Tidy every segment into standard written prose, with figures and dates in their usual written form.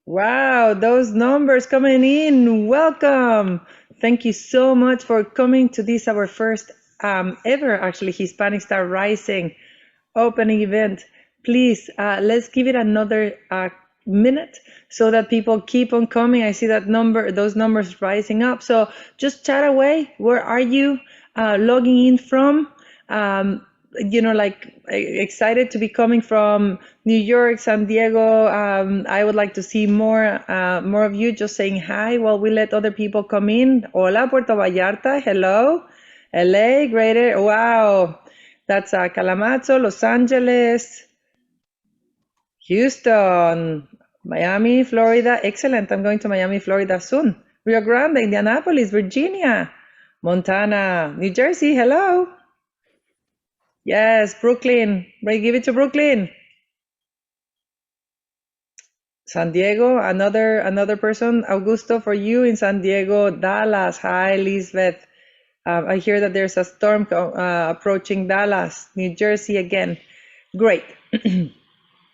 Wow, those numbers coming in. Welcome. Thank you so much for coming to this, our first ever, actually, Hispanic Star Rising opening event. Please, let's give it another minute so that people keep on coming. I see that those numbers rising up. So just chat away. Where are you logging in from? Like excited to be coming from New York, San Diego. I would like to see more of you just saying hi while we let other people come in. Hola, Puerto Vallarta. Hello. LA, Greater. Wow. That's Kalamazoo, Los Angeles, Houston, Miami, Florida. Excellent. I'm going to Miami, Florida soon. Rio Grande, Indianapolis, Virginia, Montana, New Jersey. Hello. Yes, Brooklyn. Right, give it to Brooklyn. San Diego, another person. Augusto, for you in San Diego. Dallas. Hi, Lisbeth. I hear that there's a storm approaching Dallas, New Jersey again. Great.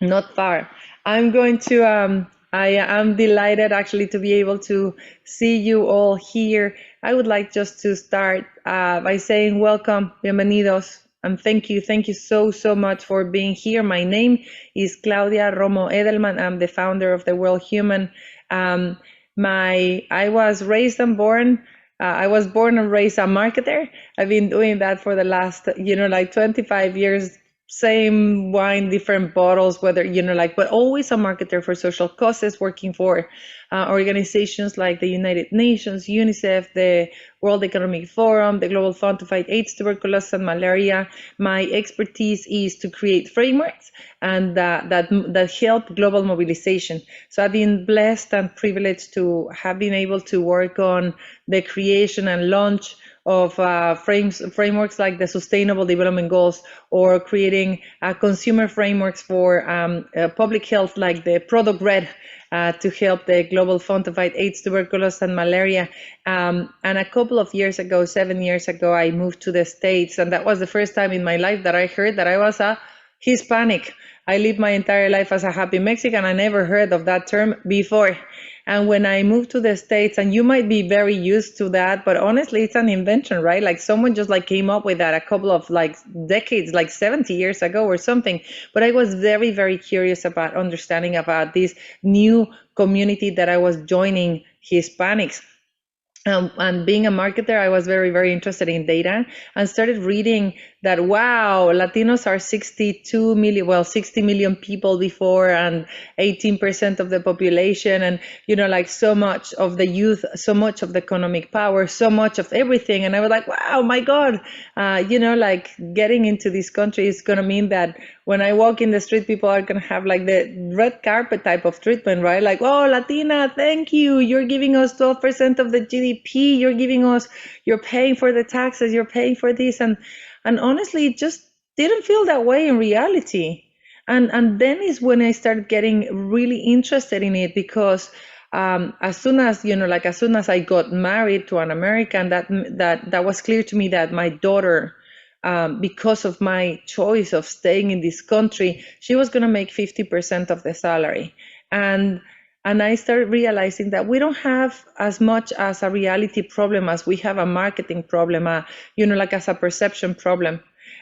Not far. I'm going to, I am delighted actually to be able to see you all here. I would like just to start by saying welcome, bienvenidos, and thank you. Thank you so much for being here. My name is Claudia Romo Edelman. I'm the founder of the World Human. I was raised and born I was born and raised a marketer. I've been doing that for the last, like 25 years, same wine, different bottles, whether, but always a marketer for social causes, working for organizations like the United Nations, UNICEF, the World Economic Forum, the Global Fund to fight AIDS, tuberculosis, and malaria. My expertise is to create frameworks and that help global mobilization. So I've been blessed and privileged to have been able to work on the creation and launch of frameworks like the Sustainable Development Goals, or creating consumer frameworks for public health like the Product Red, to help the Global Fund to fight AIDS, tuberculosis, and malaria. And a couple of years ago, 7 years ago, I moved to the States, and that was the first time in my life that I heard that I was a Hispanic. I lived my entire life as a happy Mexican. I never heard of that term before. And when I moved to the States, and you might be very used to that, but honestly, it's an invention, right? Like someone just like came up with that a couple of like decades, like 70 years ago or something. But I was very curious about understanding about this new community that I was joining, Hispanics. And being a marketer, I was very interested in data, and started reading that, wow, Latinos are 62 million, well, 60 million people before, and 18% of the population, and, like so much of the youth, so much of the economic power, so much of everything. And I was like, wow, my God, like getting into this country is going to mean that when I walk in the street, people are going to have like the red carpet type of treatment, right? Like, oh, Latina, thank you. You're giving us 12% of the GDP. You're paying for the taxes. You're paying for this. And honestly, it just didn't feel that way in reality. And then is when I started getting really interested in it, because as soon as I got married to an American, that was clear to me that my daughter, because of my choice of staying in this country, she was going to make 50% of the salary. And I started realizing that we don't have as much as a reality problem as we have a marketing problem, like as a perception problem.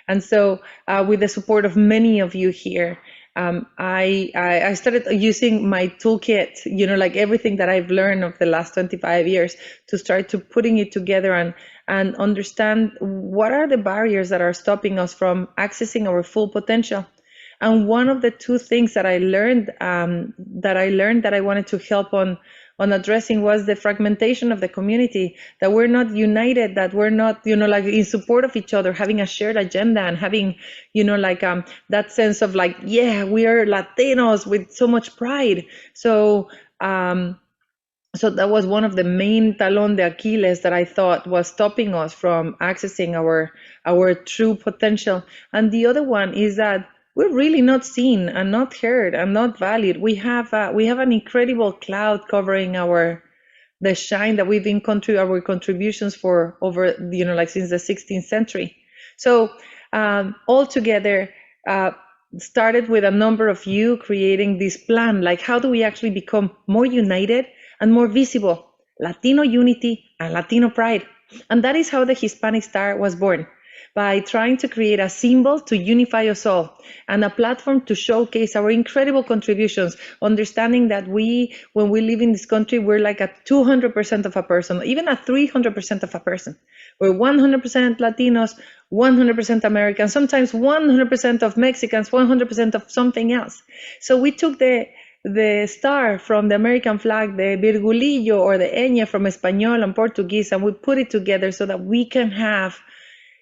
And so with the support of many of you here, I started using my toolkit, like everything that I've learned of the last 25 years, to start to putting it together and understand what are the barriers that are stopping us from accessing our full potential. And one of the two things that I learned that I wanted to help on addressing was the fragmentation of the community, that we're not united, that we're not, like in support of each other, having a shared agenda, and having, that sense of like, yeah, we are Latinos with so much pride. So that was one of the main talon de Achilles that I thought was stopping us from accessing our true potential. And the other one is that we're really not seen and not heard and not valued. We have an incredible cloud covering the shine that we've been our contributions for over, like since the 16th century. So altogether, started with a number of you creating this plan, like how do we actually become more united and more visible, Latino unity and Latino pride. And that is how the Hispanic Star was born, by trying to create a symbol to unify us all and a platform to showcase our incredible contributions, understanding that when we live in this country, we're like a 200% of a person, even a 300% of a person. We're 100% Latinos, 100% Americans, sometimes 100% of Mexicans, 100% of something else. So we took the star from the American flag, the virgulillo or the ñ from Espanol and Portuguese, and we put it together so that we can have,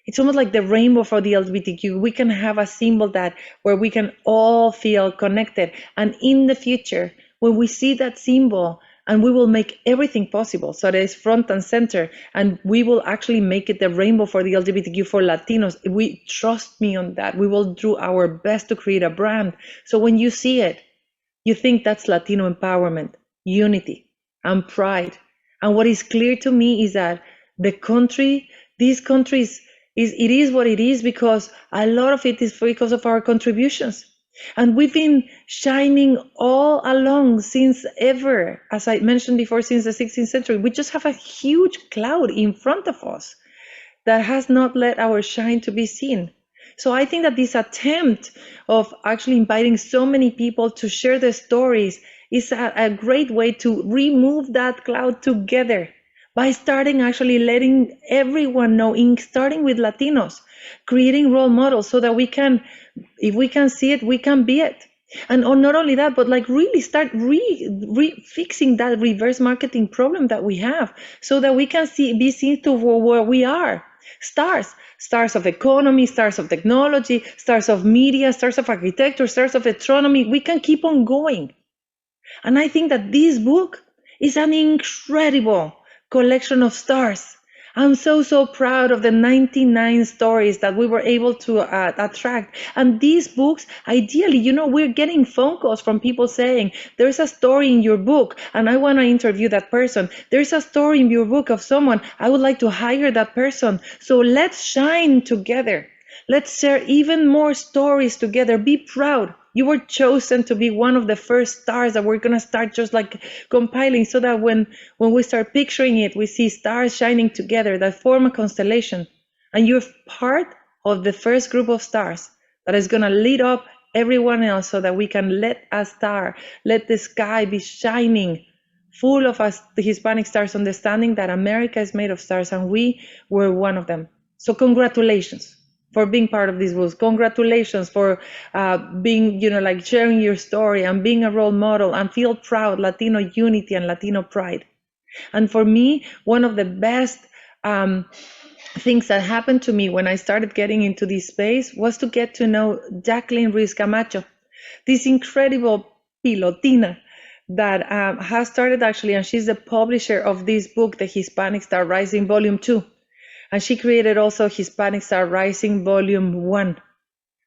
it's almost like the rainbow for the LGBTQ. We can have a symbol that where we can all feel connected. And in the future, when we see that symbol, and we will make everything possible so that it's front and center, and we will actually make it the rainbow for the LGBTQ for Latinos. We trust me on that. We will do our best to create a brand. So when you see it, you think that's Latino empowerment, unity, and pride. And what is clear to me is that the country, these countries, it is what it is because a lot of it is because of our contributions. And we've been shining all along since ever, as I mentioned before, since the 16th century. We just have a huge cloud in front of us that has not let our shine to be seen. So I think that this attempt of actually inviting so many people to share their stories is a great way to remove that cloud together by starting actually letting everyone know, starting with Latinos, creating role models so that we can, if we can see it, we can be it. And not only that, but like really start fixing that reverse marketing problem that we have so that we can be seen to where we are. Stars of economy, stars of technology, stars of media, stars of architecture, stars of astronomy. We can keep on going. And I think that this book is an incredible collection of stars. I'm so proud of the 99 stories that we were able to attract. And these books, ideally, we're getting phone calls from people saying, there's a story in your book and I want to interview that person. There's a story in your book of someone, I would like to hire that person. So let's shine together. Let's share even more stories together. Be proud. You were chosen to be one of the first stars that we're going to start just like compiling so that when we start picturing it, we see stars shining together that form a constellation. And you're part of the first group of stars that is going to lead up everyone else so that we can let the sky be shining full of us, the Hispanic stars, understanding that America is made of stars and we were one of them. So congratulations for being part of these rules. Congratulations for being, like sharing your story and being a role model and feel proud, Latino unity and Latino pride. And for me, one of the best things that happened to me when I started getting into this space was to get to know Jacqueline Ruiz Camacho, this incredible pilotina that has started actually, and she's the publisher of this book, The Hispanic Star Rising Volume 2. And she created also Hispanic Star Rising Volume 1.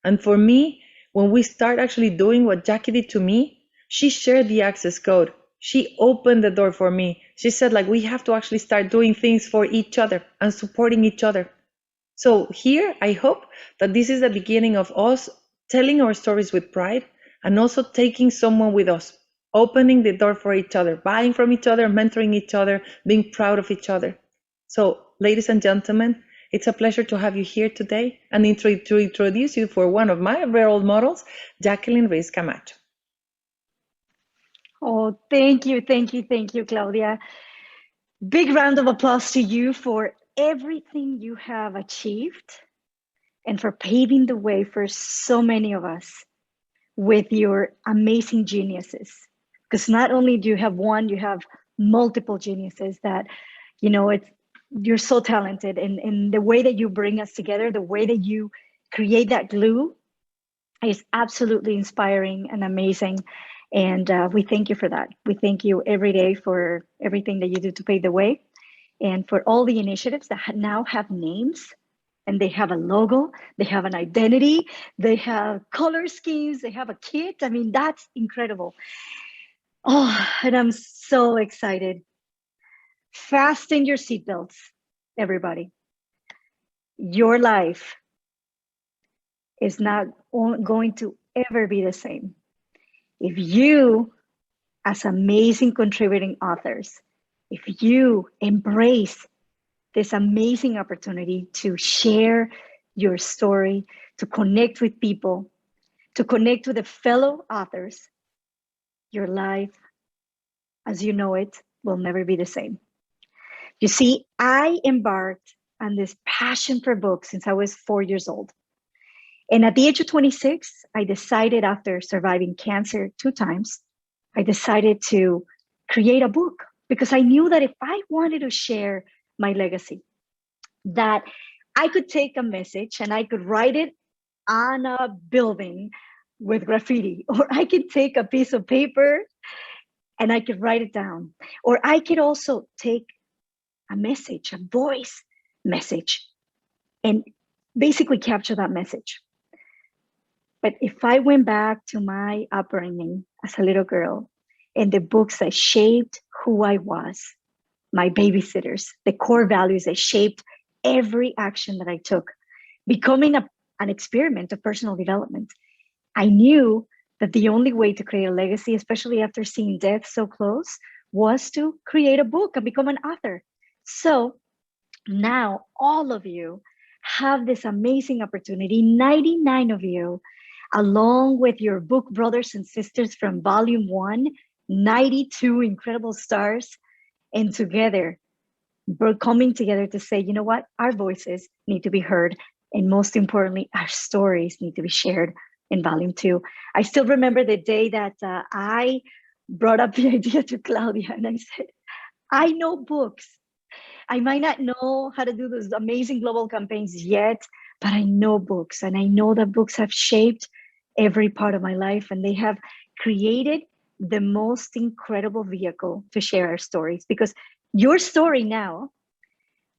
And for me, when we start actually doing what Jackie did to me, she shared the access code. She opened the door for me. She said, we have to actually start doing things for each other and supporting each other. So here, I hope that this is the beginning of us telling our stories with pride and also taking someone with us, opening the door for each other, buying from each other, mentoring each other, being proud of each other. So, ladies and gentlemen, it's a pleasure to have you here today and to introduce you for one of my role models, Jacqueline Ruiz Camacho. Oh, thank you, Claudia. Big round of applause to you for everything you have achieved and for paving the way for so many of us with your amazing geniuses. Because not only do you have one, you have multiple geniuses that, you're so talented, and the way that you bring us together, the way that you create that glue is absolutely inspiring and amazing. And we thank you for that. We thank you every day for everything that you do to pave the way and for all the initiatives that now have names and they have a logo, they have an identity, they have color schemes, they have a kit. I mean, that's incredible. Oh, and I'm so excited. Fasten your seatbelts, everybody. Your life is not going to ever be the same. If you, as amazing contributing authors, if you embrace this amazing opportunity to share your story, to connect with people, to connect with the fellow authors, your life, as you know it, will never be the same. You see, I embarked on this passion for books since I was 4 years old. And at the age of 26, I decided, after surviving cancer 2 times, I decided to create a book because I knew that if I wanted to share my legacy, that I could take a message and I could write it on a building with graffiti, or I could take a piece of paper and I could write it down, or I could also take a message, a voice message, and basically capture that message. But if I went back to my upbringing as a little girl and the books that shaped who I was, my babysitters, the core values that shaped every action that I took, becoming an experiment of personal development, I knew that the only way to create a legacy, especially after seeing death so close, was to create a book and become an author. So now all of you have this amazing opportunity, 99 of you, along with your book brothers and sisters from volume 1, 92 incredible stars, and together we're coming together to say, you know what, our voices need to be heard, and most importantly, our stories need to be shared in volume 2. I still remember the day that I brought up the idea to Claudia, and I said, I know books. I might not know how to do those amazing global campaigns yet, but I know books, and I know that books have shaped every part of my life, and they have created the most incredible vehicle to share our stories. Because your story now,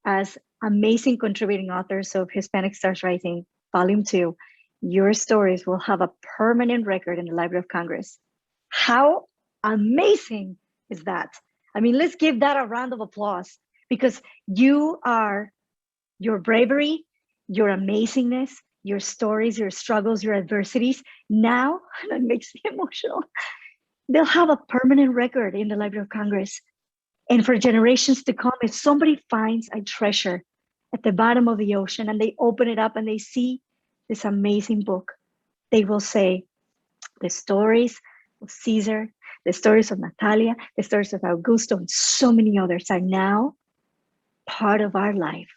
as amazing contributing authors of Hispanic Stars Rising, Volume 2, your stories will have a permanent record in the Library of Congress. How amazing is that? I mean, let's give that a round of applause, because you are, your bravery, your amazingness, your stories, your struggles, your adversities, now, that makes me emotional, they'll have a permanent record in the Library of Congress. And for generations to come, if somebody finds a treasure at the bottom of the ocean and they open it up and they see this amazing book, they will say, the stories of Caesar, the stories of Natalia, the stories of Augusto, and so many others are now part of our life,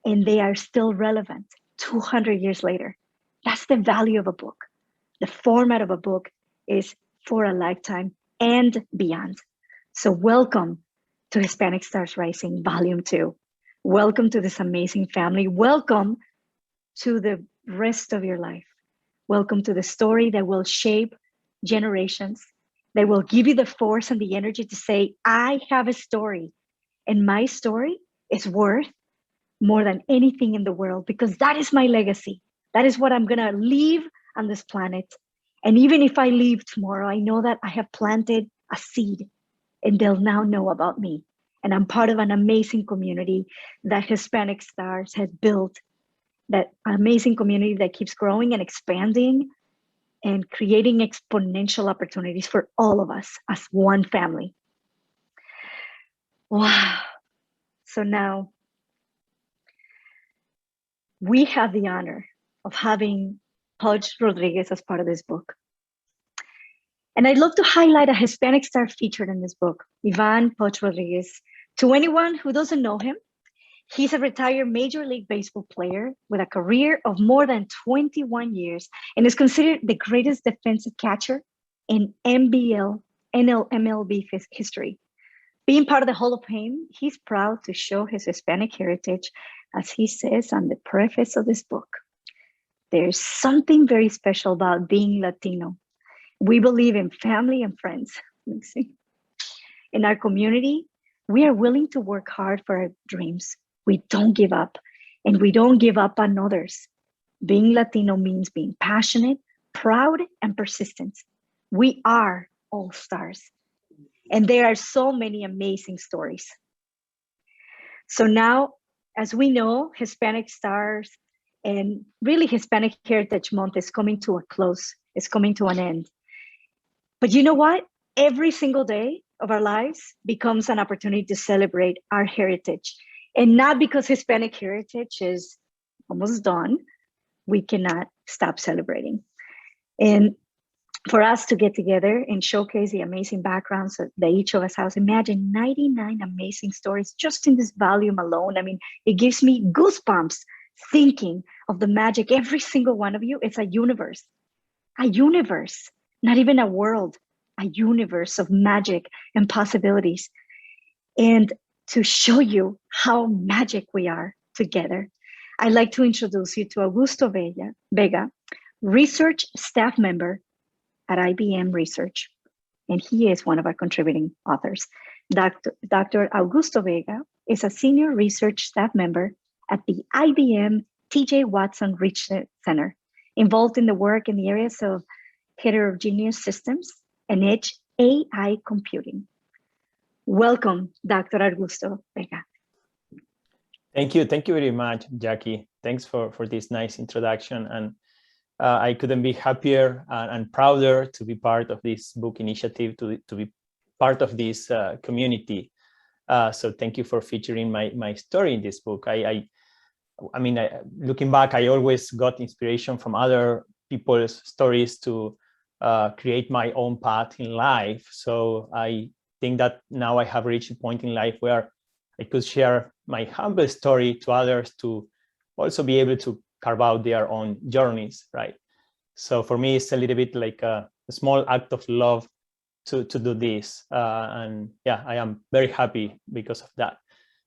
and they are still relevant 200 years later. That's the value of a book. The format of a book is for a lifetime and beyond. So welcome to Hispanic Stars Rising Volume 2. Welcome to this amazing family. Welcome to the rest of your life. Welcome to the story that will shape generations, that will give you the force and the energy to say, I have a story, and my story is worth more than anything in the world, because that is my legacy. That is what I'm going to leave on this planet. And even if I leave tomorrow, I know that I have planted a seed, and they'll now know about me. And I'm part of an amazing community that Hispanic Stars has built, that amazing community that keeps growing and expanding and creating exponential opportunities for all of us as one family. Wow. So now we have the honor of having Poch Rodriguez as part of this book. And I'd love to highlight a Hispanic star featured in this book, Ivan Poch Rodriguez. To anyone who doesn't know him, he's a retired Major League Baseball player with a career of more than 21 years and is considered the greatest defensive catcher in MLB history. Being part of the Hall of Fame, he's proud to show his Hispanic heritage, as he says on the preface of this book. There's something very special about being Latino. We believe in family and friends. Let me see. In our community, we are willing to work hard for our dreams. We don't give up, and we don't give up on others. Being Latino means being passionate, proud, and persistent. We are all stars. And there are so many amazing stories. So now, as we know, Hispanic Stars and really Hispanic Heritage Month is coming to a close. is coming to an end. But you know what? Every single day of our lives becomes an opportunity to celebrate our heritage. And not because Hispanic heritage is almost done, we cannot stop celebrating. And for us to get together and showcase the amazing backgrounds that each of us has. Imagine 99 amazing stories just in this volume alone. I mean, it gives me goosebumps thinking of the magic. Every single one of you, it's a universe, not even a world, a universe of magic and possibilities. And to show you how magic we are together, I'd like to introduce you to Augusto Vega, research staff member at IBM Research, and he is one of our contributing authors. Dr. Augusto Vega is a senior research staff member at the IBM TJ Watson Research Center, involved in the work in the areas of heterogeneous systems and edge AI computing. Welcome, Dr. Augusto Vega. Thank you very much, Jackie. Thanks for this nice introduction. And I couldn't be happier and prouder to be part of this book initiative, to be part of this community. So thank you for featuring my story in this book. I mean, looking back, I always got inspiration from other people's stories to create my own path in life. So I think that now I have reached a point in life where I could share my humble story to others to also be able to carve out their own journeys, right? So for me, it's a little bit like a small act of love to do this. And yeah, I am very happy because of that.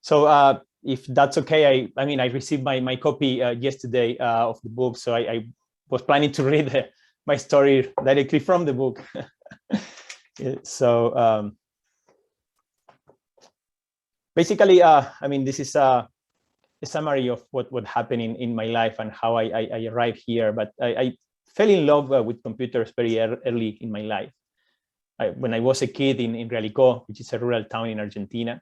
So if that's okay, I mean, I received my copy yesterday of the book. So I was planning to read my story directly from the book. So basically, I mean, this is a summary of what happened in my life and how I arrived here. But I fell in love with computers very early in my life. When I was a kid in Realicó, which is a rural town in Argentina,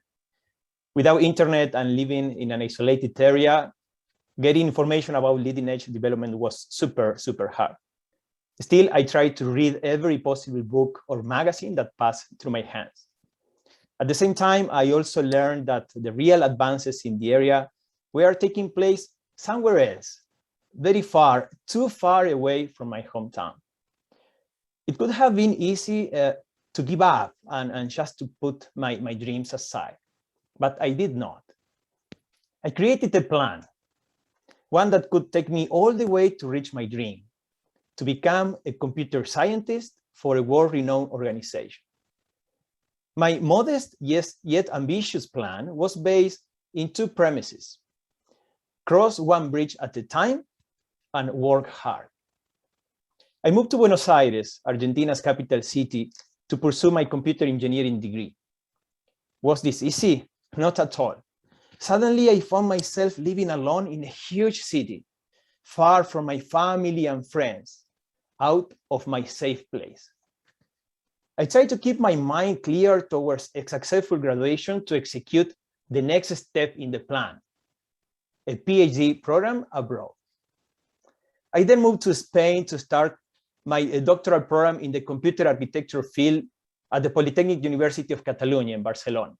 without internet and living in an isolated area, getting information about leading edge development was super, super hard. Still, I tried to read every possible book or magazine that passed through my hands. At the same time, I also learned that the real advances in the area were taking place somewhere else, very far, too far away from my hometown. It could have been easy to give up and just to put my dreams aside, but I did not. I created a plan, one that could take me all the way to reach my dream, to become a computer scientist for a world-renowned organization. My modest yet ambitious plan was based in two premises: cross one bridge at a time and work hard. I moved to Buenos Aires, Argentina's capital city, to pursue my computer engineering degree. Was this easy? Not at all. Suddenly, I found myself living alone in a huge city, far from my family and friends, out of my safe place. I tried to keep my mind clear towards a successful graduation to execute the next step in the plan, a PhD program abroad. I then moved to Spain to start my doctoral program in the computer architecture field at the Polytechnic University of Catalonia in Barcelona.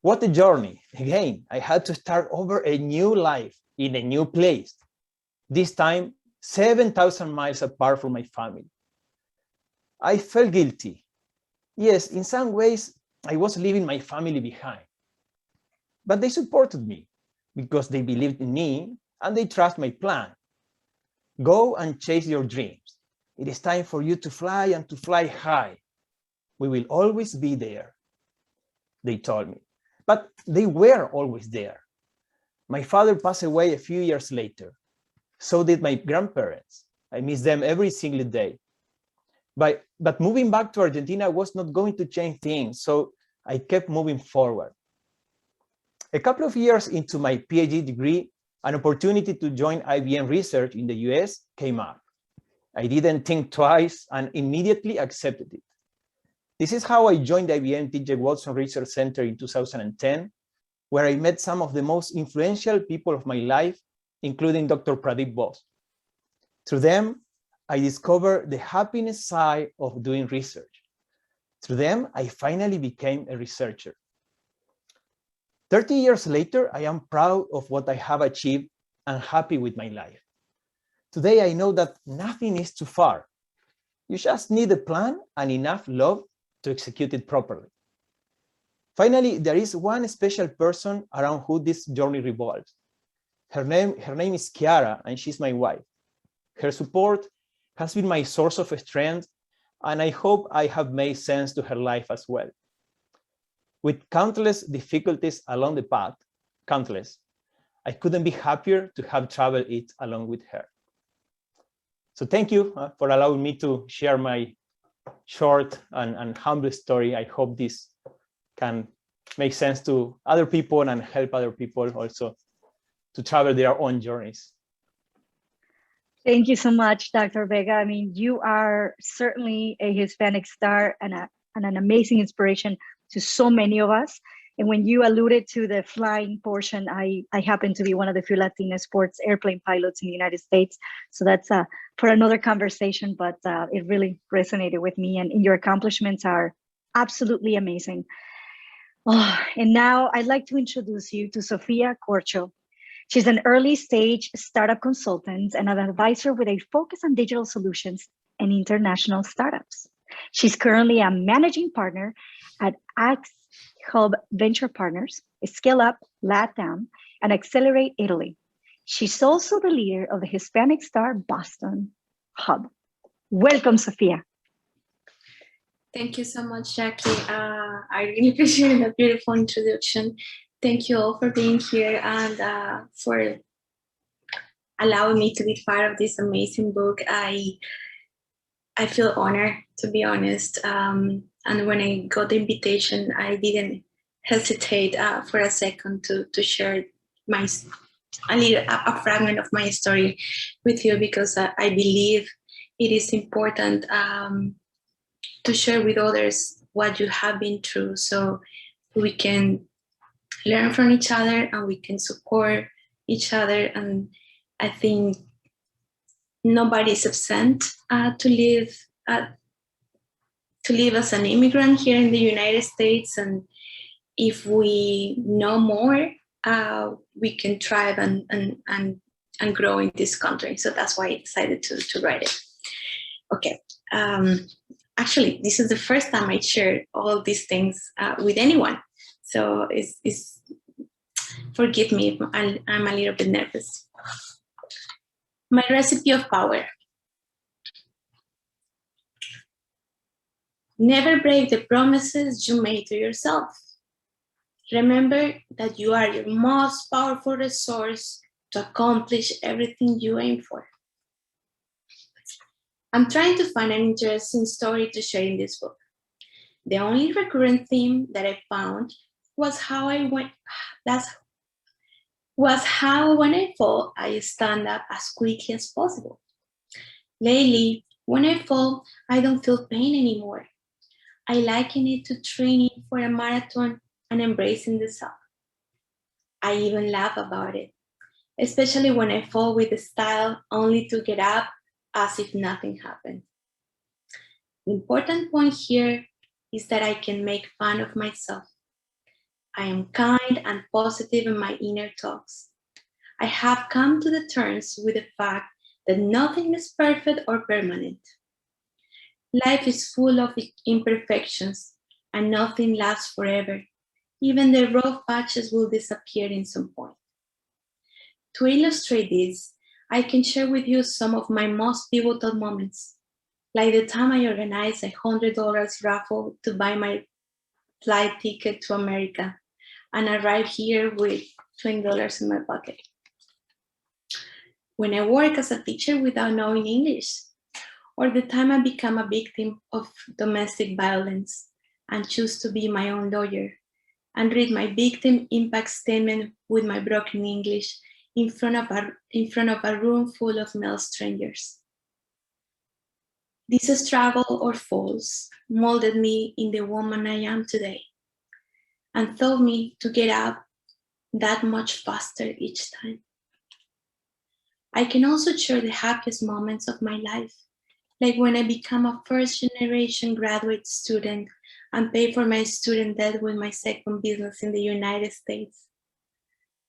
What a journey. Again, I had to start over a new life in a new place, this time 7,000 miles apart from my family. I felt guilty. Yes, in some ways, I was leaving my family behind. But they supported me because they believed in me and they trust my plan. Go and chase your dreams. It is time for you to fly and to fly high. We will always be there, they told me. But they were always there. My father passed away a few years later. So did my grandparents. I miss them every single day. But moving back to Argentina was not going to change things, so I kept moving forward. A couple of years into my PhD degree, an opportunity to join IBM Research in the US came up. I didn't think twice and immediately accepted it. This is how I joined the IBM TJ Watson Research Center in 2010, where I met some of the most influential people of my life, including Dr. Pradeep Bose. Through them, I discovered the happiness side of doing research. Through them, I finally became a researcher. 30 years later, I am proud of what I have achieved and happy with my life. Today, I know that nothing is too far. You just need a plan and enough love to execute it properly. Finally, there is one special person around who this journey revolves. Her name is Chiara, and she's my wife. Her support has been my source of strength, and I hope I have made sense to her life as well. With countless difficulties along the path, countless, I couldn't be happier to have traveled it along with her. So thank you for allowing me to share my short and humble story. I hope this can make sense to other people and help other people also to travel their own journeys. Thank you so much, Dr. Vega. I mean, you are certainly a Hispanic star and an amazing inspiration to so many of us. And when you alluded to the flying portion, I happen to be one of the few Latina sports airplane pilots in the United States. So that's for another conversation, but it really resonated with me, and your accomplishments are absolutely amazing. Oh, and now I'd like to introduce you to Sophia Corcho. She's an early stage startup consultant and an advisor with a focus on digital solutions and international startups. She's currently a managing partner at Axe Hub Venture Partners, Scale Up LATAM, and Accelerate Italy. She's also the leader of the Hispanic Star Boston Hub. Welcome, Sophia. Thank you so much, Jackie. I really appreciate that beautiful introduction. Thank you all for being here and for allowing me to be part of this amazing book. I feel honored, to be honest. And when I got the invitation, I didn't hesitate for a second to share a fragment of my story with you, because I believe it is important to share with others what you have been through, so we can learn from each other and we can support each other. And I think nobody is exempt to live as an immigrant here in the United States. And if we know more, we can thrive and grow in this country. So that's why I decided to write it. Okay. Actually, this is the first time I share all these things with anyone. So forgive me if I'm a little bit nervous. My recipe of power. Never break the promises you made to yourself. Remember that you are your most powerful resource to accomplish everything you aim for. I'm trying to find an interesting story to share in this book. The only recurrent theme that I found was how when I fall, I stand up as quickly as possible. Lately, when I fall, I don't feel pain anymore. I liken it to training for a marathon and embracing the suck. I even laugh about it, especially when I fall with the style only to get up as if nothing happened. The important point here is that I can make fun of myself. I am kind and positive in my inner talks. I have come to the terms with the fact that nothing is perfect or permanent. Life is full of imperfections and nothing lasts forever. Even the rough patches will disappear in some point. To illustrate this, I can share with you some of my most pivotal moments, like the time I organized a $100 raffle to buy my flight ticket to America and arrived here with $20 in my pocket. When I work as a teacher without knowing English, or the time I become a victim of domestic violence and choose to be my own lawyer and read my victim impact statement with my broken English in front of a room full of male strangers. This struggle or falls molded me in the woman I am today and taught me to get up that much faster each time. I can also share the happiest moments of my life like when I become a first-generation graduate student and pay for my student debt with my second business in the United States.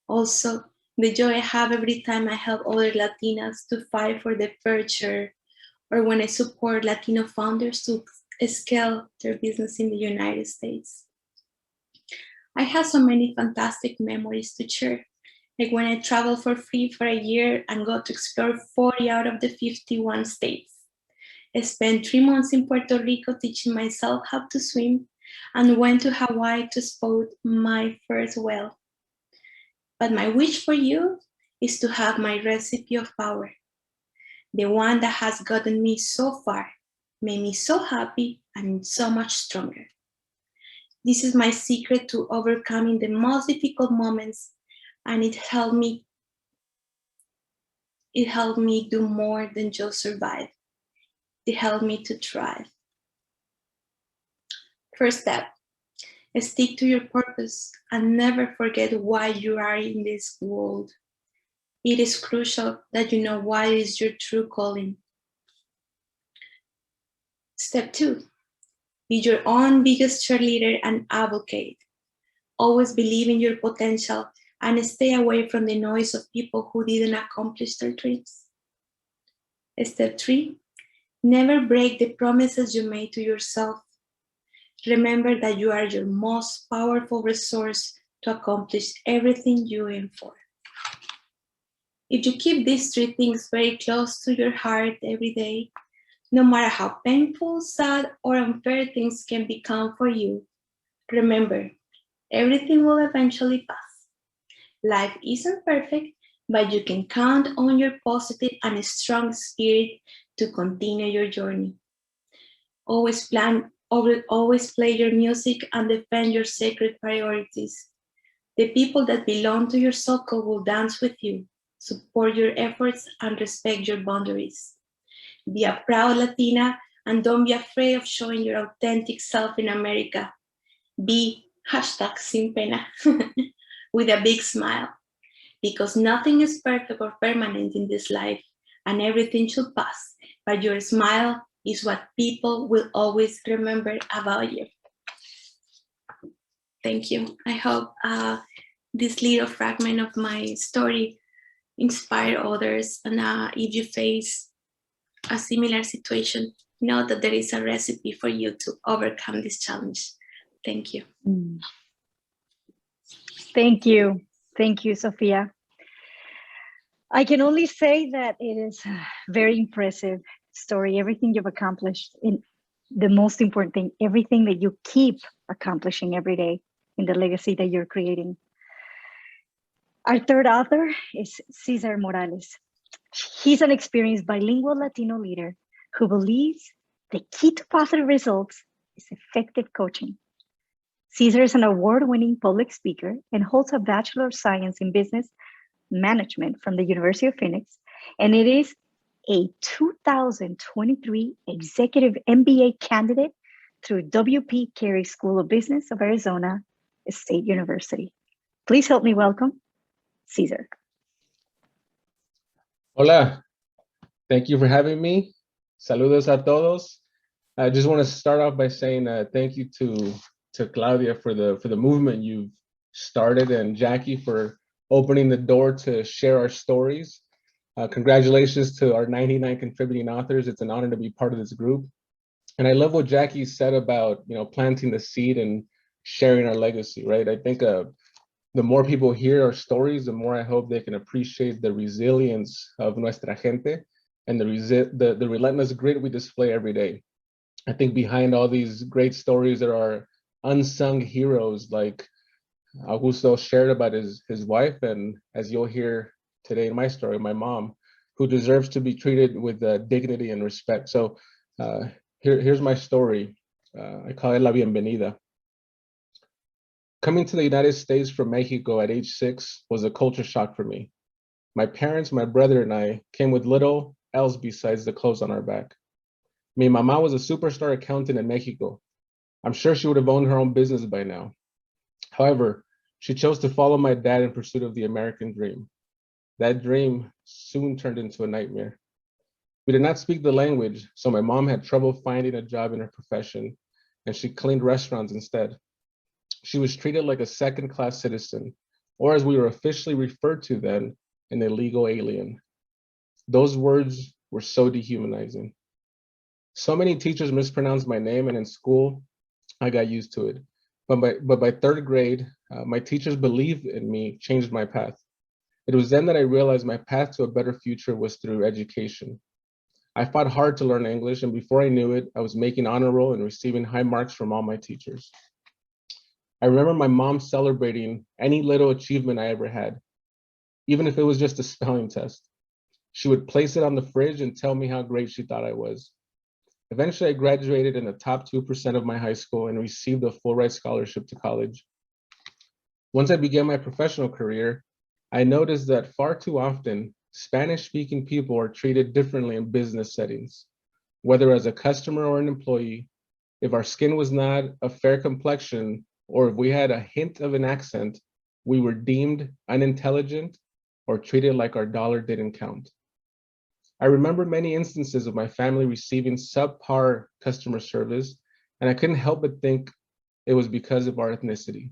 Also, the joy I have every time I help other Latinas to fight for their fair share, or when I support Latino founders to scale their business in the United States. I have so many fantastic memories to share, like when I traveled for free for a year and got to explore 40 out of the 51 states. I spent 3 months in Puerto Rico teaching myself how to swim and went to Hawaii to spot my first whale. But my wish for you is to have my recipe of power, the one that has gotten me so far, made me so happy and so much stronger. This is my secret to overcoming the most difficult moments, and it helped me do more than just survive. It helped me to thrive. First step, stick to your purpose and never forget why you are in this world. It is crucial that you know why is your true calling. Step 2, be your own biggest cheerleader and advocate. Always believe in your potential and stay away from the noise of people who didn't accomplish their dreams. Step 3, never break the promises you made to yourself. Remember that you are your most powerful resource to accomplish everything you aim for. If you keep these 3 things very close to your heart every day, no matter how painful, sad, or unfair things can become for you, remember, everything will eventually pass. Life isn't perfect, but you can count on your positive and strong spirit to continue your journey. Always play your music and defend your sacred priorities. The people that belong to your circle will dance with you, support your efforts, and respect your boundaries. Be a proud Latina and don't be afraid of showing your authentic self in America. Be #sin pena with a big smile, because nothing is perfect or permanent in this life and everything should pass, but your smile is what people will always remember about you. Thank you. I hope this little fragment of my story inspire others, and if you face a similar situation, know that there is a recipe for you to overcome this challenge. Thank you. Thank you. Thank you, Sophia. I can only say that it is a very impressive story, everything you've accomplished, in the most important thing, everything that you keep accomplishing every day in the legacy that you're creating. Our third author is Cesar Morales. He's an experienced bilingual Latino leader who believes the key to positive results is effective coaching. Cesar is an award-winning public speaker and holds a Bachelor of Science in Business Management from the University of Phoenix, and it is a 2023 Executive MBA candidate through W.P. Carey School of Business of Arizona State University. Please help me welcome Cesar. Hola, thank you for having me. Saludos a todos. I just want to start off by saying thank you to Claudia for the movement you've started, and Jackie for opening the door to share our stories. Congratulations to our 99 contributing authors. It's an honor to be part of this group. And I love what Jackie said about, planting the seed and sharing our legacy, right? I think the more people hear our stories, the more I hope they can appreciate the resilience of nuestra gente and the relentless grit we display every day. I think behind all these great stories, there are unsung heroes like Augusto shared about his wife, and as you'll hear today in my story, my mom, who deserves to be treated with dignity and respect. So here's my story. I call it La Bienvenida. Coming to the United States from Mexico at age 6 was a culture shock for me. My parents, my brother, and I came with little else besides the clothes on our back. Mi mamá was a superstar accountant in Mexico. I'm sure she would have owned her own business by now. However, she chose to follow my dad in pursuit of the American dream. That dream soon turned into a nightmare. We did not speak the language, so my mom had trouble finding a job in her profession, and she cleaned restaurants instead. She was treated like a second-class citizen, or as we were officially referred to then, an illegal alien. Those words were so dehumanizing. So many teachers mispronounced my name, and in school, I got used to it. But by third grade, my teachers' belief in me changed my path. It was then that I realized my path to a better future was through education. I fought hard to learn English, and before I knew it, I was making honor roll and receiving high marks from all my teachers. I remember my mom celebrating any little achievement I ever had, even if it was just a spelling test. She would place it on the fridge and tell me how great she thought I was. Eventually, I graduated in the top 2% of my high school and received a full ride scholarship to college. Once I began my professional career, I noticed that far too often, Spanish-speaking people are treated differently in business settings. Whether as a customer or an employee, if our skin was not a fair complexion, or if we had a hint of an accent, we were deemed unintelligent or treated like our dollar didn't count. I remember many instances of my family receiving subpar customer service, and I couldn't help but think it was because of our ethnicity.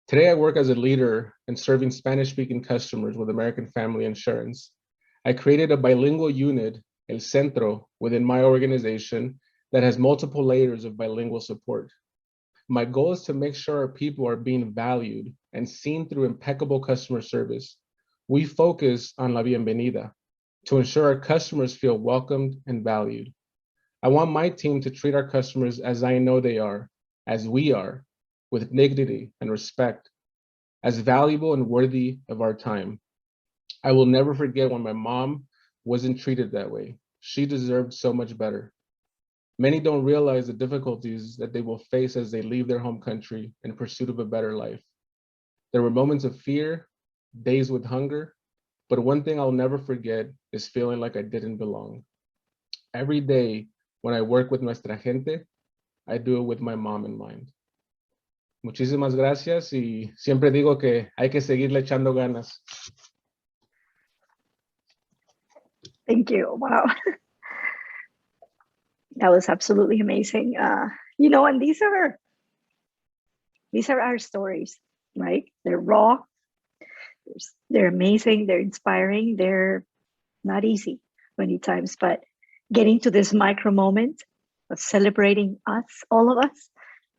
Today, I work as a leader in serving Spanish-speaking customers with American Family Insurance. I created a bilingual unit, El Centro, within my organization that has multiple layers of bilingual support. My goal is to make sure our people are being valued and seen through impeccable customer service. We focus on La Bienvenida to ensure our customers feel welcomed and valued. I want my team to treat our customers as I know they are, as we are, with dignity and respect, as valuable and worthy of our time. I will never forget when my mom wasn't treated that way. She deserved so much better. Many don't realize the difficulties that they will face as they leave their home country in pursuit of a better life. There were moments of fear, days with hunger, but one thing I'll never forget is feeling like I didn't belong. Every day when I work with nuestra gente, I do it with my mom in mind. Muchísimas gracias y siempre digo que hay que seguirle echando ganas. Thank you. Wow. That was absolutely amazing. You know, and these are our stories, right? They're raw. They're amazing. They're inspiring. They're not easy many times, but getting to this micro moment of celebrating us, all of us,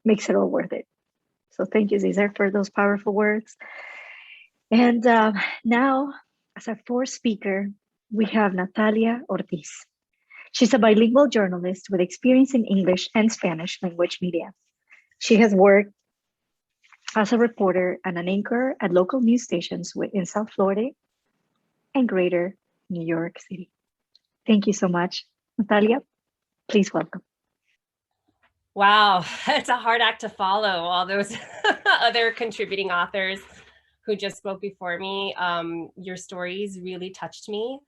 makes it all worth it. So thank you, Cesar, for those powerful words. And now, as our fourth speaker, we have Natalia Ortiz. She's a bilingual journalist with experience in English and Spanish language media. She has worked as a reporter and an anchor at local news stations in South Florida and Greater New York City. Thank you so much, Natalia. Please welcome. Wow, it's a hard act to follow, all those other contributing authors who just spoke before me. Your stories really touched me.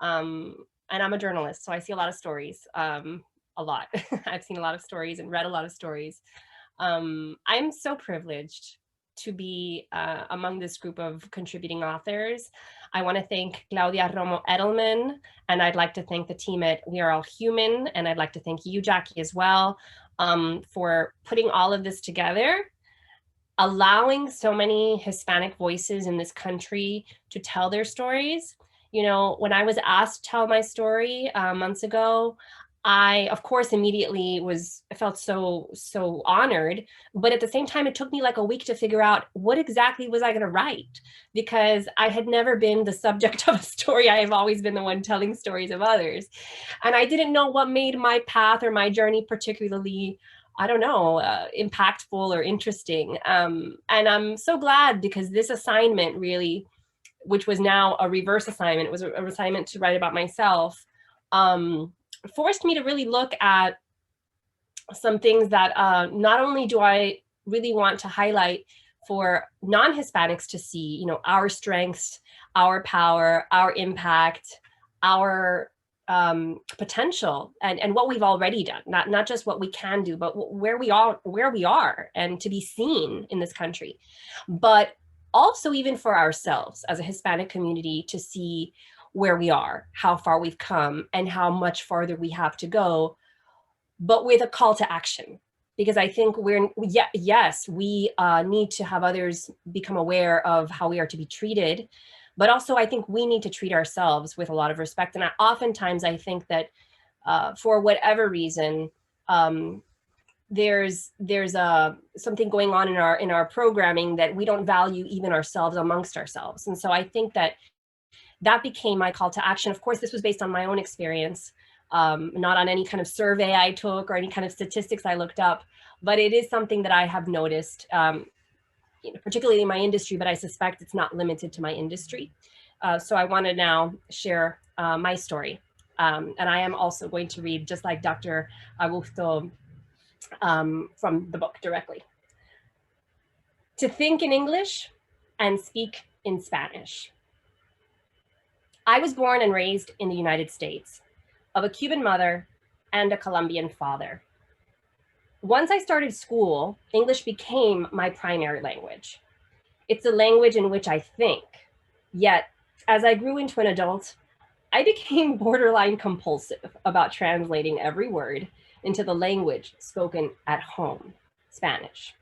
And I'm a journalist, so I see a lot of stories, a lot. I've seen a lot of stories and read a lot of stories. I'm so privileged to be among this group of contributing authors. I want to thank Claudia Romo Edelman, and I'd like to thank the team at We Are All Human, and I'd like to thank you, Jackie, as well, for putting all of this together, allowing so many Hispanic voices in this country to tell their stories. You know, when I was asked to tell my story months ago, I, of course, immediately I felt so honored, but at the same time, it took me like a week to figure out what exactly was I going to write, because I had never been the subject of a story. I have always been the one telling stories of others. And I didn't know what made my path or my journey particularly, I don't know, impactful or interesting. And I'm so glad, because this assignment really, which was now a reverse assignment, it was an assignment to write about myself, forced me to really look at some things that not only do I really want to highlight for non-Hispanics to see, you know, our strengths, our power, our impact, our potential, and what we've already done, not just what we can do, but where we are, and to be seen in this country, but also even for ourselves as a Hispanic community to see where we are, how far we've come, and how much farther we have to go, but with a call to action. Because I think we need to have others become aware of how we are to be treated, but also I think we need to treat ourselves with a lot of respect. And oftentimes I think that for whatever reason, there's something going on in our programming that we don't value even ourselves amongst ourselves. And so I think that became my call to action. Of course, this was based on my own experience. Not on any kind of survey I took or any kind of statistics I looked up, but it is something that I have noticed, particularly in my industry, but I suspect it's not limited to my industry. So I want to now share my story. And I am also going to read, just like Dr. Augusto, from the book directly. To think in English and speak in Spanish. I was born and raised in the United States, of a Cuban mother and a Colombian father. Once I started school, English became my primary language. It's a language in which I think. Yet, as I grew into an adult, I became borderline compulsive about translating every word into the language spoken at home, Spanish.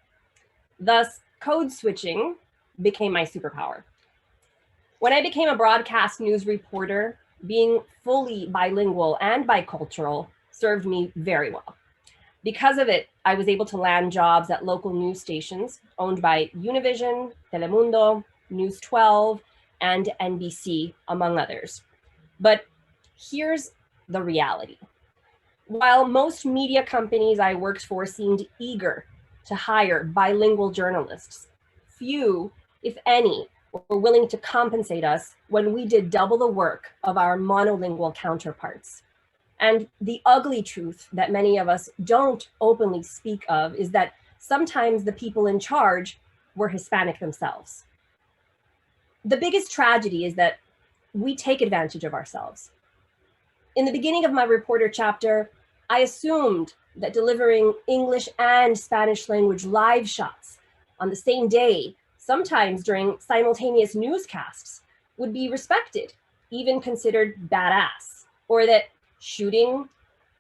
Thus, code switching became my superpower. When I became a broadcast news reporter, being fully bilingual and bicultural served me very well. Because of it, I was able to land jobs at local news stations owned by Univision, Telemundo, News 12, and NBC, among others. But here's the reality. While most media companies I worked for seemed eager to hire bilingual journalists, few, if any, were willing to compensate us when we did double the work of our monolingual counterparts. And the ugly truth that many of us don't openly speak of is that sometimes the people in charge were Hispanic themselves. The biggest tragedy is that we take advantage of ourselves. In the beginning of my reporter chapter, I assumed that delivering English and Spanish language live shots on the same day, sometimes during simultaneous newscasts, would be respected, even considered badass, or that shooting,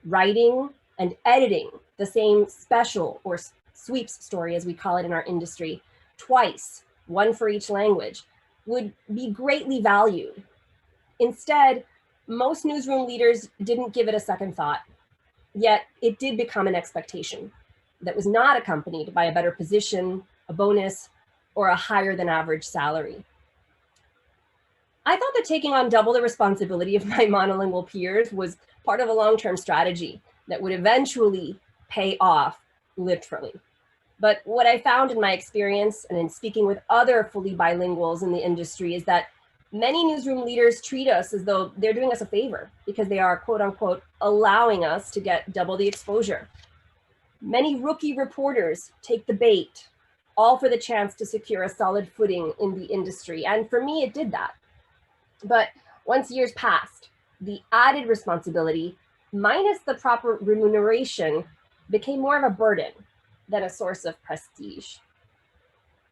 writing, and editing the same special or sweeps story, as we call it in our industry, twice, one for each language, would be greatly valued. Instead, most newsroom leaders didn't give it a second thought, yet it did become an expectation that was not accompanied by a better position, a bonus, or a higher than average salary. I thought that taking on double the responsibility of my monolingual peers was part of a long-term strategy that would eventually pay off, literally. But what I found in my experience and in speaking with other fully bilinguals in the industry is that many newsroom leaders treat us as though they're doing us a favor because they are, quote unquote, allowing us to get double the exposure. Many rookie reporters take the bait, all for the chance to secure a solid footing in the industry. And for me, it did that. But once years passed, the added responsibility, minus the proper remuneration, became more of a burden than a source of prestige.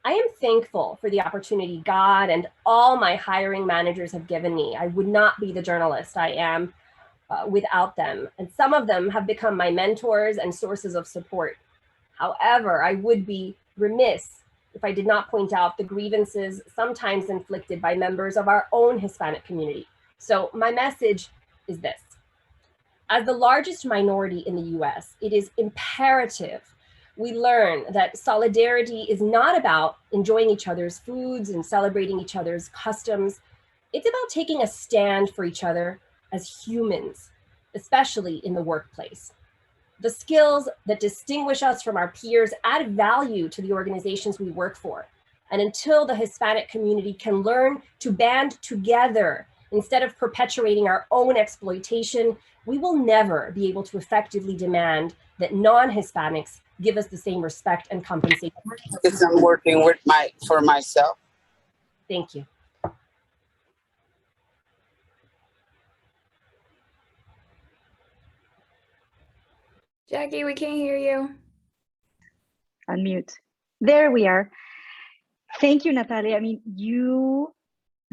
I am thankful for the opportunity God and all my hiring managers have given me. I would not be the journalist I am without them. And some of them have become my mentors and sources of support. However, I would be remiss if I did not point out the grievances sometimes inflicted by members of our own Hispanic community. So my message is this. As the largest minority in the US, it is imperative we learn that solidarity is not about enjoying each other's foods and celebrating each other's customs. It's about taking a stand for each other as humans, especially in the workplace. The skills that distinguish us from our peers add value to the organizations we work for. And until the Hispanic community can learn to band together instead of perpetuating our own exploitation, we will never be able to effectively demand that non-Hispanics give us the same respect and compensation. Because I'm working with for myself. Thank you. Jackie, we can't hear you. Unmute. There we are. Thank you, Natalia. I mean, you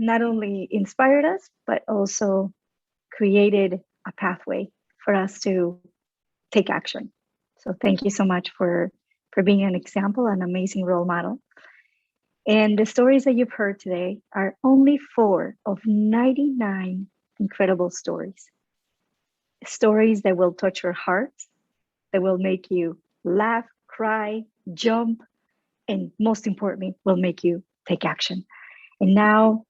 not only inspired us, but also created a pathway for us to take action. So thank you so much for being an example, an amazing role model. And the stories that you've heard today are only 4 of 99 incredible stories. Stories that will touch your heart, that will make you laugh, cry, jump, and most importantly, will make you take action. And now,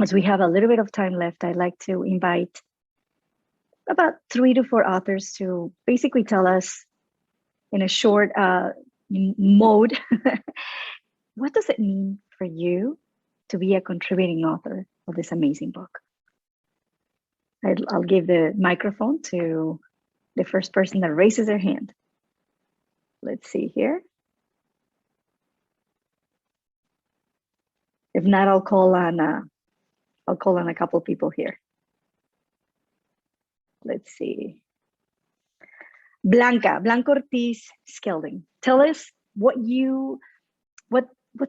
as we have a little bit of time left, I'd like to invite about 3 to 4 authors to basically tell us in a short mode, what does it mean for you to be a contributing author of this amazing book? I'll give the microphone to the first person that raises their hand. Let's see here. If not, I'll call on a couple people here. Let's see. Blanca Ortiz Skelding. Tell us what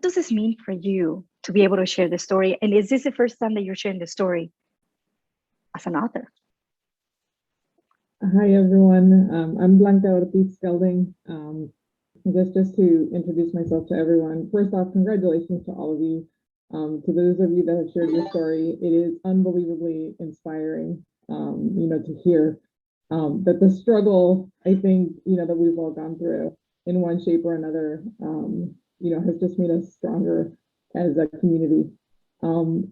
does this mean for you to be able to share the story? And is this the first time that you're sharing the story as an author? Hi, everyone. I'm Blanca Ortiz Skelding. I guess just to introduce myself to everyone, first off, congratulations to all of you. To those of you that have shared your story, it is unbelievably inspiring, to hear that the struggle, I think, that we've all gone through in one shape or another, has just made us stronger as a community.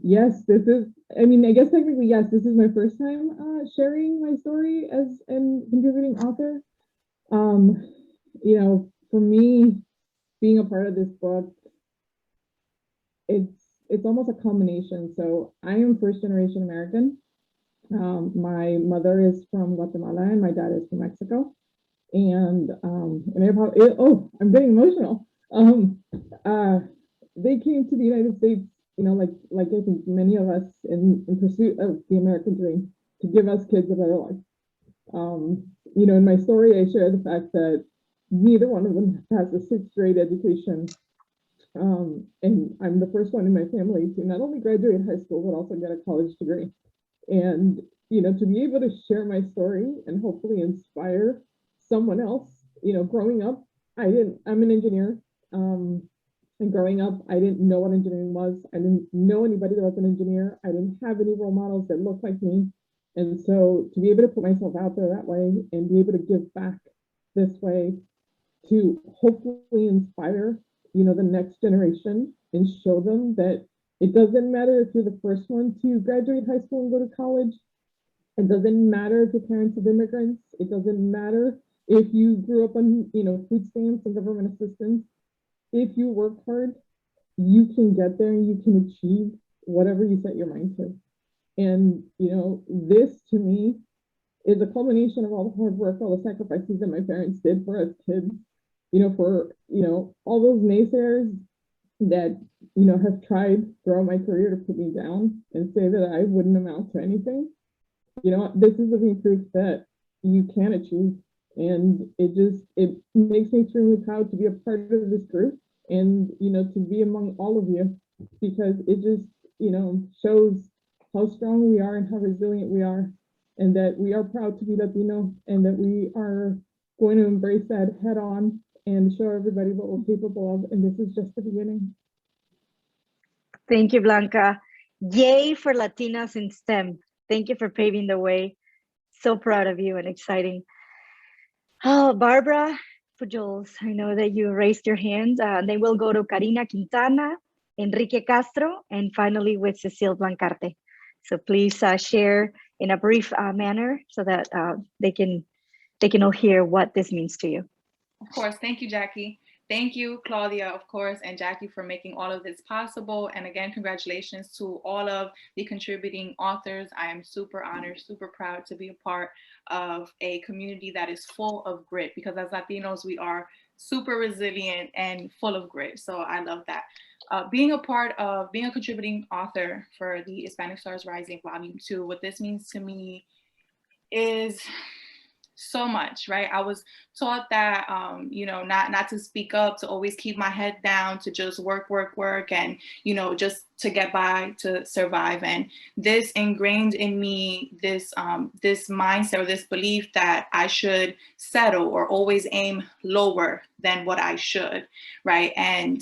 Yes, I guess technically, yes, this is my first time sharing my story as a contributing author. For me, being a part of this book, it's almost a culmination. So I am first generation American. My mother is from Guatemala and my dad is from Mexico. And I'm getting emotional. They came to the United States, like I think many of us in pursuit of the American dream, to give us kids a better life. In my story, I share the fact that neither one of them has a 6th grade education. And I'm the first one in my family to not only graduate high school, but also get a college degree. And, to be able to share my story and hopefully inspire someone else, growing up, I'm an engineer. And growing up, I didn't know what engineering was. I didn't know anybody that was an engineer. I didn't have any role models that looked like me. And so to be able to put myself out there that way and be able to give back this way to hopefully inspire, the next generation and show them that it doesn't matter if you're the first one to graduate high school and go to college. It doesn't matter if you're parents of immigrants. It doesn't matter if you grew up on, food stamps and government assistance. If you work hard, you can get there and you can achieve whatever you set your mind to. And, this to me is a culmination of all the hard work, all the sacrifices that my parents did for us kids, for, all those naysayers that, have tried throughout my career to put me down and say that I wouldn't amount to anything. This is living proof that you can achieve. And it makes me extremely proud to be a part of this group and, to be among all of you, because it just, shows how strong we are and how resilient we are, and that we are proud to be Latino, and that we are going to embrace that head on and show everybody what we're capable of. And this is just the beginning. Thank you, Blanca. Yay for Latinas in STEM. Thank you for paving the way. So proud of you and exciting. Oh, Barbara Pocholis, I know that you raised your hand. They will go to Karina Quintana, Enrique Castro, and finally with Cecile Blancarte. So please share in a brief manner so that they can all hear what this means to you. Of course. Thank you, Jackie. Thank you, Claudia, of course, and Jackie for making all of this possible. And again, congratulations to all of the contributing authors. I am super honored, super proud to be a part of a community that is full of grit, because as Latinos, we are super resilient and full of grit. So I love that. Being a contributing author for the Hispanic Stars Rising Volume 2, what this means to me is so much, right? I was taught that, you know, not to speak up, to always keep my head down, to just work, and, you know, just to get by, to survive. And this ingrained in me this mindset or this belief that I should settle or always aim lower than what I should, right? And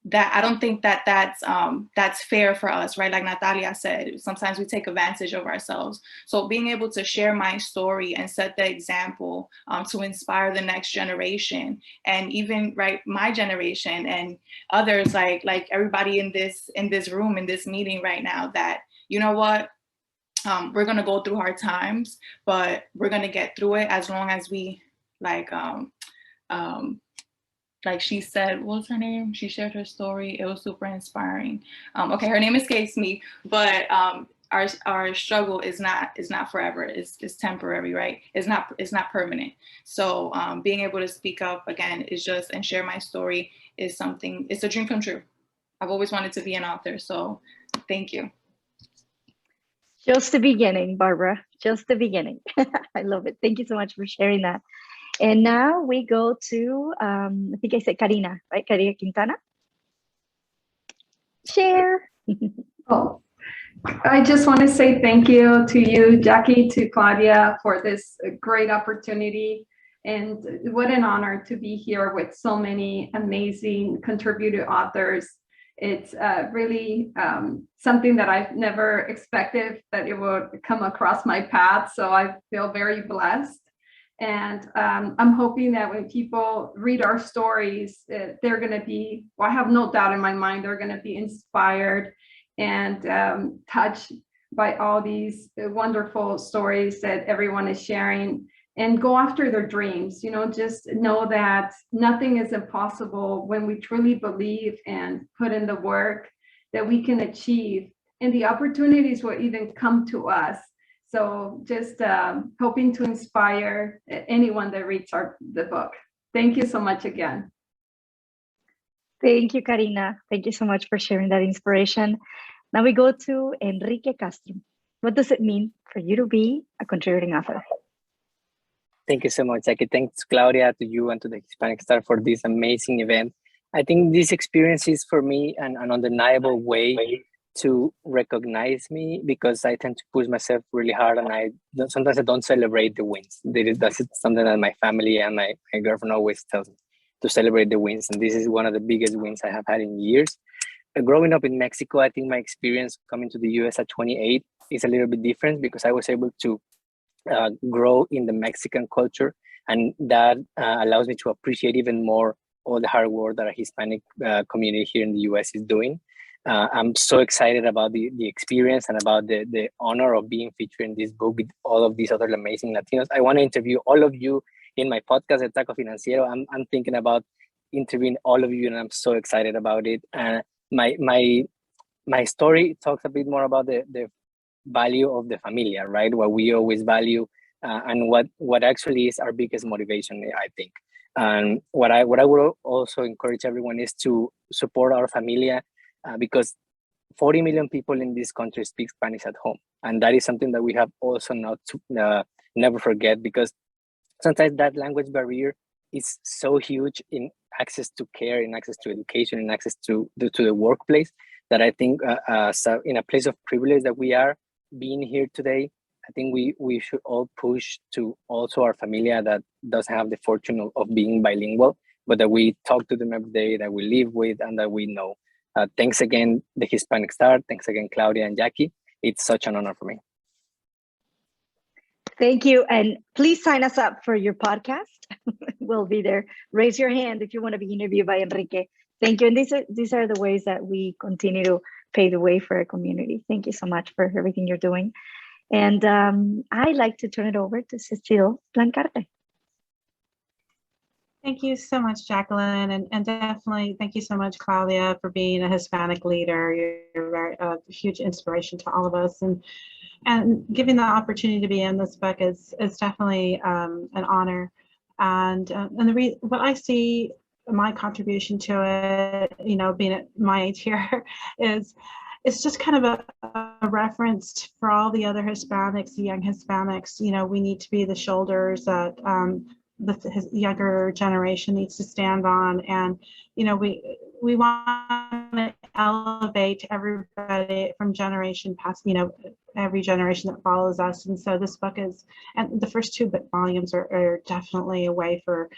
that I don't think that that's fair for us, right? Like Natalia said, sometimes we take advantage of ourselves. So being able to share my story and set the example to inspire the next generation, and even right my generation and others, like everybody in this room, in this meeting right now, that, you know what, we're gonna go through hard times, but we're gonna get through it as long as we like she said, what was her name? She shared her story. It was super inspiring. Okay, her name escapes me, but our struggle is not forever. It's temporary, right? It's not permanent. So being able to speak up again is just, and share my story is something. It's a dream come true. I've always wanted to be an author. So thank you. Just the beginning, Barbara. Just the beginning. I love it. Thank you so much for sharing that. And now we go to, I think I said Karina, right? Karina Quintana. Share. Oh, I just want to say thank you to you, Jackie, to Claudia, for this great opportunity. And what an honor to be here with so many amazing contributor authors. It's really something that I've never expected that it would come across my path. So I feel very blessed. And I'm hoping that when people read our stories, they're going to be, well, I have no doubt in my mind, they're going to be inspired and touched by all these wonderful stories that everyone is sharing, and go after their dreams. You know, just know that nothing is impossible when we truly believe and put in the work that we can achieve, and the opportunities will even come to us. So just hoping to inspire anyone that reads the book. Thank you so much again. Thank you, Karina. Thank you so much for sharing that inspiration. Now we go to Enrique Castro. What does it mean for you to be a contributing author? Thank you so much, Jackie. Thanks, Claudia, to you and to the Hispanic Star for this amazing event. I think this experience is for me an undeniable way to recognize me, because I tend to push myself really hard, and sometimes I don't celebrate the wins. That's something that my family and my girlfriend always tells me, to celebrate the wins. And this is one of the biggest wins I have had in years. Growing up in Mexico, I think my experience coming to the US at 28 is a little bit different, because I was able to grow in the Mexican culture, and that allows me to appreciate even more all the hard work that our Hispanic community here in the US is doing. I'm so excited about the experience and about the honor of being featured in this book with all of these other amazing Latinos. I want to interview all of you in my podcast, El Taco Financiero. I'm thinking about interviewing all of you, and I'm so excited about it. My story talks a bit more about the value of the familia, right? What we always value, and what actually is our biggest motivation, I think. And what I would also encourage everyone is to support our familia, because 40 million people in this country speak Spanish at home. And that is something that we have also not to never forget, because sometimes that language barrier is so huge in access to care, in access to education, in access to the workplace, that I think so in a place of privilege that we are being here today, I think we should all push to also our familia that doesn't have the fortune of being bilingual, but that we talk to them every day, that we live with, and that we know. Thanks again, the Hispanic Star. Thanks again, Claudia and Jackie. It's such an honor for me. Thank you. And please sign us up for your podcast. We'll be there. Raise your hand if you want to be interviewed by Enrique. Thank you. And these are the ways that we continue to pave the way for our community. Thank you so much for everything you're doing. And I'd like to turn it over to Cecile Blancarte. Thank you so much, Jacqueline, and definitely thank you so much, Claudia, for being a Hispanic leader. You're a huge inspiration to all of us, and giving the opportunity to be in this book is definitely an honor. And what I see my contribution to it, being at my age here, is it's just kind of a reference for all the other Hispanics, the young Hispanics. You know, we need to be the shoulders that the younger generation needs to stand on. And, you know, we want to elevate everybody from generation past, you know, every generation that follows us. And so this book is, and the first two volumes are definitely a way for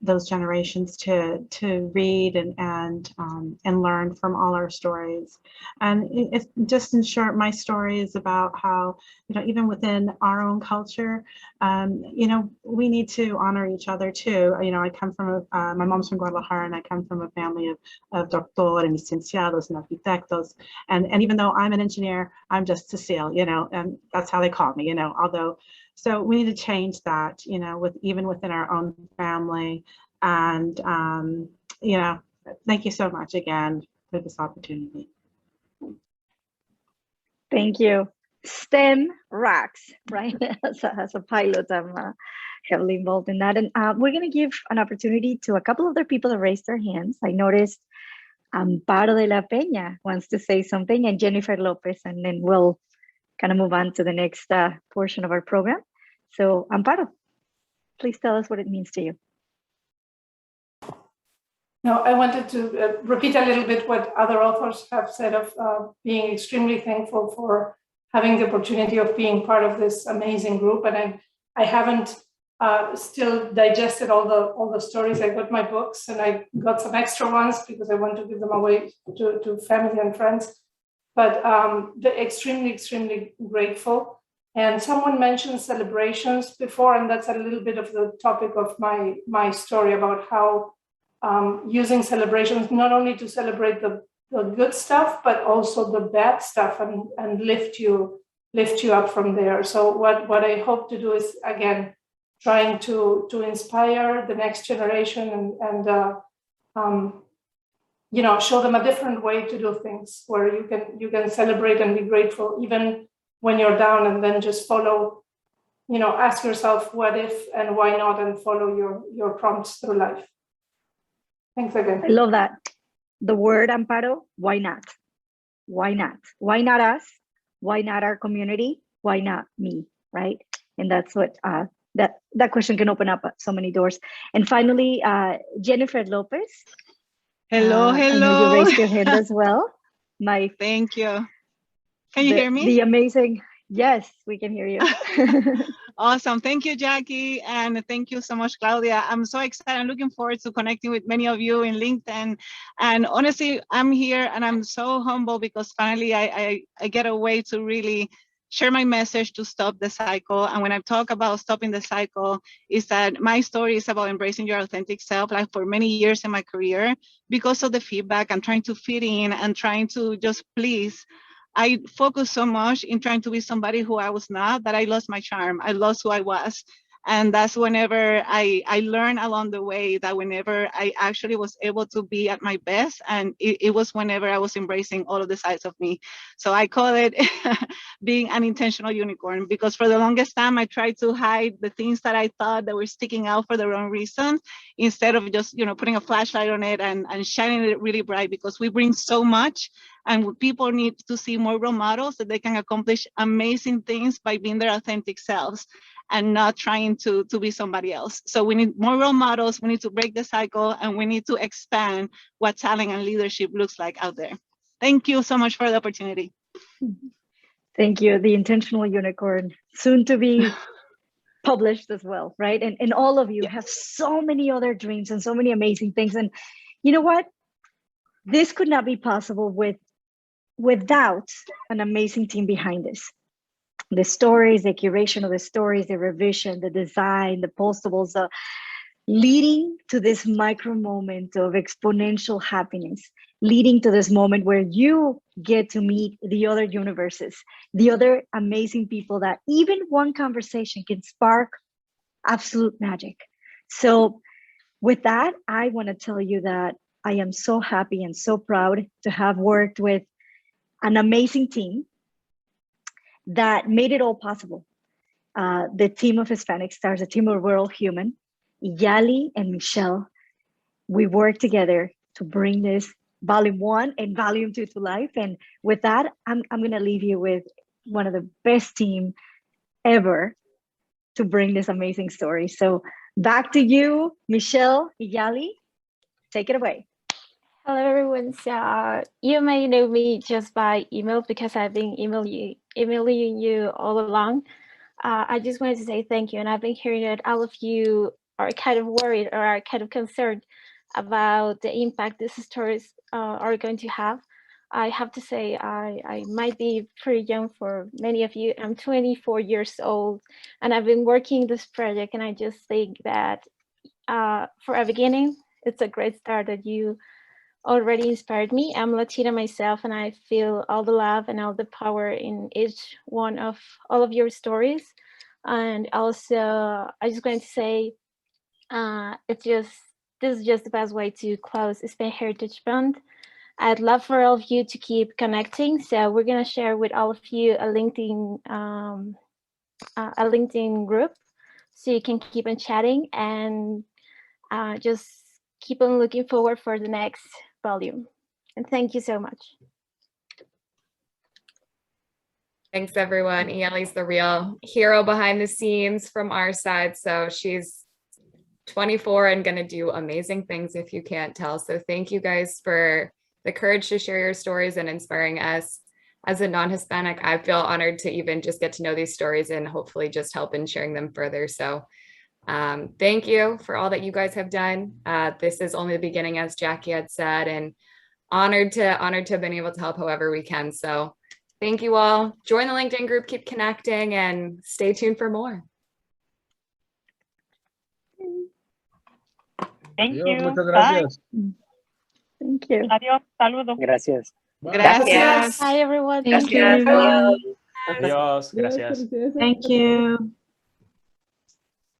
those generations to read and learn from all our stories. And it's just in short, my story is about how, you know, even within our own culture, you know, we need to honor each other too. You know, I come from my mom's from Guadalajara, and I come from a family of doctores and licenciados and arquitectos. And even though I'm an engineer, I'm just Cecile, you know, and that's how they call me, you know, although, so we need to change that, you know, even within our own family. And, you know, thank you so much again for this opportunity. Thank you. STEM rocks, right? As a pilot, I'm heavily involved in that. And we're going to give an opportunity to a couple of other people that raised their hands. I noticed Amparo de la Peña wants to say something, and Jennifer Lopez, and then we'll kind of move on to the next portion of our program. So Amparo, please tell us what it means to you. No, I wanted to repeat a little bit what other authors have said of being extremely thankful for having the opportunity of being part of this amazing group. And I haven't still digested all the stories. I got my books and I got some extra ones because I want to give them away to family and friends. But they're extremely grateful. And someone mentioned celebrations before, and that's a little bit of the topic of my story about how using celebrations not only to celebrate the good stuff, but also the bad stuff and lift you up from there. So what I hope to do is, again, trying to inspire the next generation and you know, show them a different way to do things, where you can celebrate and be grateful even when you're down, and then just follow, you know, ask yourself what if and why not, and follow your prompts through life. Thanks again. I love that. The word, Amparo, why not? Why not? Why not us? Why not our community? Why not me, right? And that's what that question can open up so many doors. And finally, Jennifer Lopez. Hello. I know you raised your hand as well. Thank you. Can you hear me? The amazing, yes, we can hear you. Awesome. Thank you, Jackie. And thank you so much, Claudia. I'm so excited. I'm looking forward to connecting with many of you in LinkedIn. And honestly, I'm here and I'm so humble because finally I get a way to really share my message to stop the cycle. And when I talk about stopping the cycle, is that my story is about embracing your authentic self. Like for many years in my career, because of the feedback, I'm trying to fit in and trying to just please. I focused so much in trying to be somebody who I was not that I lost my charm. I lost who I was. And that's whenever I learned along the way that whenever I actually was able to be at my best, and it was whenever I was embracing all of the sides of me. So I call it being an intentional unicorn, because for the longest time, I tried to hide the things that I thought that were sticking out for the wrong reasons, instead of just, you know, putting a flashlight on it and shining it really bright, because we bring so much. And people need to see more role models that they can accomplish amazing things by being their authentic selves and not trying to be somebody else. So we need more role models, we need to break the cycle, and we need to expand what talent and leadership looks like out there. Thank you so much for the opportunity. Thank you. The intentional unicorn, soon to be published as well, right? And all of you have so many other dreams and so many amazing things. And you know what? This could not be possible without an amazing team behind this. The stories, the curation of the stories, the revision, the design, the postables, leading to this micro moment of exponential happiness, leading to this moment where you get to meet the other universes, the other amazing people that even one conversation can spark absolute magic. So with that, I want to tell you that I am so happy and so proud to have worked with an amazing team that made it all possible. The team of Hispanic Stars, the team of We're All Human, Yali and Michelle, we worked together to bring this volume 1 and volume 2 to life. And with that, I'm going to leave you with one of the best team ever to bring this amazing story. So back to you, Michelle Iyali. Take it away. Hello, everyone. So you may know me just by email because I've been emailing you all along. I just wanted to say thank you. And I've been hearing that all of you are kind of worried or are kind of concerned about the impact these stories are going to have. I have to say I might be pretty young for many of you. I'm 24 years old and I've been working this project, and I just think that for a beginning, it's a great start that you already inspired me. I'm Latina myself, and I feel all the love and all the power in each one of all of your stories. And also, I just going to say, this is just the best way to close Hispanic Heritage Month. I'd love for all of you to keep connecting. So we're gonna share with all of you a LinkedIn group, so you can keep on chatting and just keep on looking forward for the next volume. And thank you so much. Thanks, everyone. Iyali's the real hero behind the scenes from our side. So she's 24 and going to do amazing things if you can't tell. So thank you guys for the courage to share your stories and inspiring us. As a non-Hispanic, I feel honored to even just get to know these stories and hopefully just help in sharing them further. So thank you for all that you guys have done. This is only the beginning, as Jackie had said, and honored to have been able to help however we can. So thank you all. Join the LinkedIn group, keep connecting, and stay tuned for more. Thank you. Muchas gracias. Bye. Thank you. Adiós. Saludos. Gracias. Gracias. Bye, everyone. Thank you. Adiós. Gracias. Thank you.